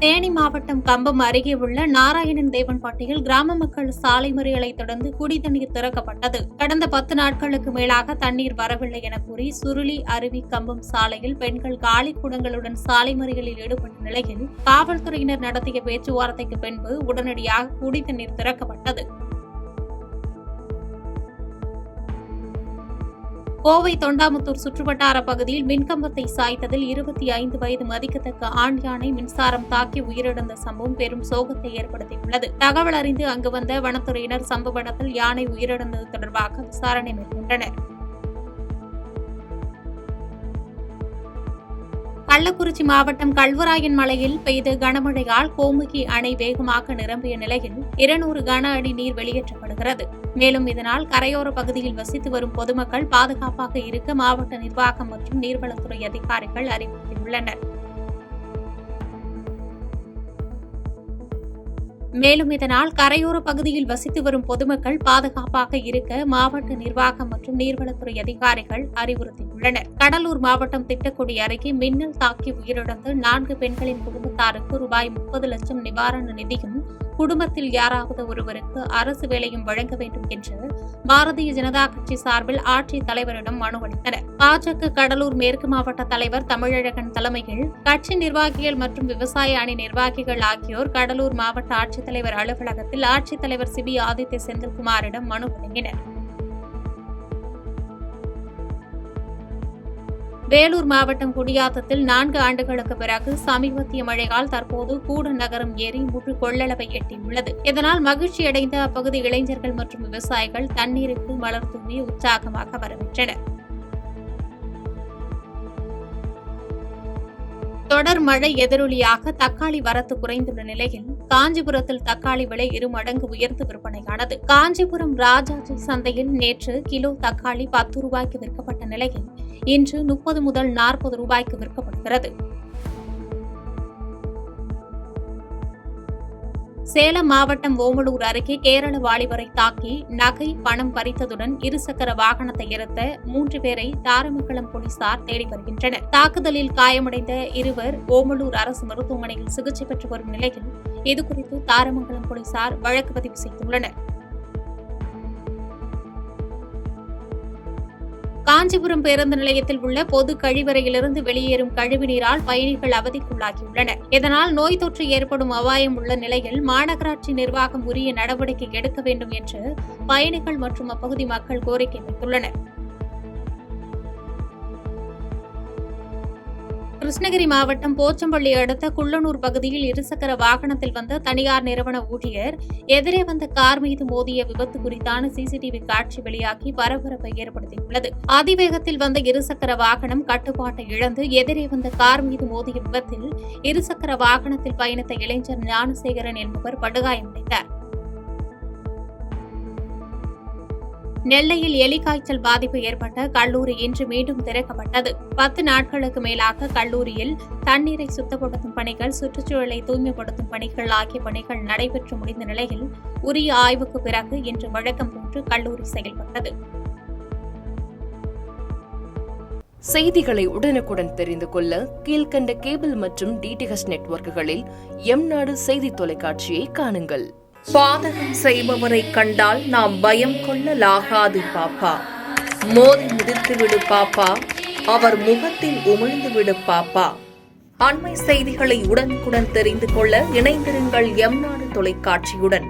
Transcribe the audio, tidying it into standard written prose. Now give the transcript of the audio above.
தேனி மாவட்டம் கம்பம் அருகே உள்ள நாராயணன் தேவன்பட்டியில் கிராம மக்கள் சாலை மறியலை தொடர்ந்து குடிதண்ணீர் திறக்கப்பட்டது. கடந்த 10 நாட்களுக்கு மேலாக தண்ணீர் வரவில்லை என கூறி சுருளி அருவி கம்பம் சாலையில் பெண்கள் காலி குடங்களுடன் சாலை மறியலில் ஈடுபட்ட நிலையில் காவல்துறையினர் நடத்திய பேச்சுவார்த்தைக்கு பின்பு உடனடியாக குடிதண்ணீர் திறக்கப்பட்டது. கோவை தொண்டாமுத்தூர் சுற்றுவட்டார பகுதியில் மின்கம்பத்தை சாய்த்ததில் 25 வயது மதிக்கத்தக்க ஆண் யானை மின்சாரம் தாக்கி உயிரிழந்த சம்பவம் பெரும் சோகத்தை ஏற்படுத்தியுள்ளது. தகவல் அறிந்து அங்கு வந்த வனத்துறையினர் சம்பவ இடத்தில் யானை உயிரிழந்தது தொடர்பாக விசாரணை மேற்கொண்டனர். கள்ளக்குறிச்சி மாவட்டம் கல்வராயன் மலையில் பெய்த கனமழையால் கோமுகி அணை வேகமாக நிரம்பிய நிலையில் 200 கன அடி நீர் வெளியேற்றப்படுகிறது. மேலும் இதனால் கரையோர பகுதியில் வசித்து வரும் பொதுமக்கள் பாதுகாப்பாக இருக்க மாவட்ட நிர்வாகம் மற்றும் நீர்வளத்துறை அதிகாரிகள் அறிவுறுத்தியுள்ளனர். மேலும் இதனால் கரையோர பகுதியில் வசித்து வரும் பொதுமக்கள் பாதுகாப்பாக இருக்க மாவட்ட நிர்வாகம் மற்றும் நீர்வளத்துறை அதிகாரிகள் அறிவுறுத்தியுள்ளனர். கடலூர் மாவட்டம் திட்டக்குடி அருகே மின்னல் தாக்கி உயிரிழந்த 4 பெண்களின் குடும்பத்தாருக்கு ரூபாய் 30 லட்சம் நிவாரண நிதியும் குடும்பத்தில் யாராவது ஒருவருக்கு அரசு வேலையும் வழங்க வேண்டும் என்று பாரதிய ஜனதா கட்சி சார்பில் ஆட்சித் தலைவரிடம் மனு அளித்தனர். பாஜக கடலூர் மேற்கு மாவட்ட தலைவர் தமிழழகன் தலைமையில் கட்சி நிர்வாகிகள் மற்றும் விவசாய அணி நிர்வாகிகள் ஆகியோர் கடலூர் மாவட்ட ஆட்சித்தலைவர் அலுவலகத்தில் ஆட்சித்தலைவர் சிபி ஆதித்ய செந்தில்குமாரிடம் மனு வழங்கினர். வேலூர் மாவட்டம் குடியாத்தத்தில் 4 ஆண்டுகளுக்கு பிறகு சமீபத்திய மழையால் தற்போது கூட நகரம் ஏரி முழு கொள்ளளவை எட்டியுள்ளது. இதனால் மகிழ்ச்சியடைந்த அப்பகுதி இளைஞர்கள் மற்றும் விவசாயிகள் தண்ணீருக்கு மலர் தூவி உற்சாகமாக வரவேற்றனர். தொடர் மழை எதிரொலியாக தக்காளி வரத்து குறைந்துள்ள நிலையில் காஞ்சிபுரத்தில் தக்காளி விலை 2 மடங்கு உயர்ந்து விற்பனையானது. காஞ்சிபுரம் ராஜாஜி சந்தையில் நேற்று கிலோ தக்காளி 10 ரூபாய்க்கு விற்கப்பட்ட நிலையில் இன்று 30 முதல் 40 ரூபாய்க்கு விற்கப்படுகிறது. சேலம் மாவட்டம் ஓமலூர் அருகே கேரள வாலிபரை தாக்கி நகை பணம் பறித்ததுடன் இருசக்கர வாகனத்தை எரித்த 3 பேரை தாரமங்கலம் போலீசார் தேடி வருகின்றனர். தாக்குதலில் காயமடைந்த இருவர் ஓமலூர் அரசு மருத்துவமனையில் சிகிச்சை பெற்று வரும் நிலையில் இதுகுறித்து தாரமங்கலம் போலீசார் வழக்கு பதிவு செய்துள்ளனர். காஞ்சிபுரம் பேருந்து நிலையத்தில் உள்ள பொது கழிவறையிலிருந்து வெளியேறும் கழிவுநீரால் பயணிகள் அவதிக்குள்ளாகியுள்ளனர். இதனால் நோய் தொற்று ஏற்படும் அபாயம் உள்ள நிலையில் மாநகராட்சி நிர்வாகம் உரிய நடவடிக்கை எடுக்க வேண்டும் என்று பயணிகள் மற்றும் அப்பகுதி மக்கள் கோரிக்கை வைத்துள்ளனர். கிருஷ்ணகிரி மாவட்டம் போச்சம்பள்ளி அடுத்த குள்ளனூர் பகுதியில் இருசக்கர வாகனத்தில் வந்த தனியார் நிறுவன ஊழியர் எதிரே வந்த கார் மீது மோதிய விபத்து குறித்தான சிசிடிவி காட்சி வெளியாகி பரபரப்பை ஏற்படுத்தியுள்ளது. அதிவேகத்தில் வந்த இருசக்கர வாகனம் கட்டுப்பாட்டை இழந்து எதிரே வந்த கார் மீது மோதிய விபத்தில் இருசக்கர வாகனத்தில் பயணித்த இளைஞர் ஞானசேகரன் என்பவர் படுகாயமடைந்தார். நெல்லையில் எலிக்காய்ச்சல் பாதிப்பு ஏற்பட்ட கல்லூரி இன்று மீண்டும் திறக்கப்பட்டது. 10 நாட்களுக்கு மேலாக கல்லூரியில் தண்ணீரை சுத்தப்படுத்தும் பணிகள், சுற்றுச்சூழலை தூய்மைப்படுத்தும் பணிகள் ஆகிய பணிகள் நடைபெற்று முடிந்த நிலையில் உரிய ஆய்வுக்கு பிறகு இன்று வழக்கம் போன்று கல்லூரி செயல்பட்டது. செய்திகளை உடனுக்குடன் தெரிந்து கொள்ள கீழ்கண்ட கேபிள் மற்றும் டிடிஎச் நெட்வொர்க்குகளில் எம்நாடு செய்தி தொலைக்காட்சியை காணுங்கள். பாதகம் செய்பவரை கண்டால் நாம் பயம் கொள்ளலாகாது பாப்பா. மோதி மிதித்துவிடு பாப்பா, அவர் முகத்தில் உமிழ்ந்துவிடு பாப்பா. அண்மை செய்திகளை உடனுக்குடன் தெரிந்து கொள்ள இணைந்திருங்கள் எம்நாடு தொலைக்காட்சியுடன்.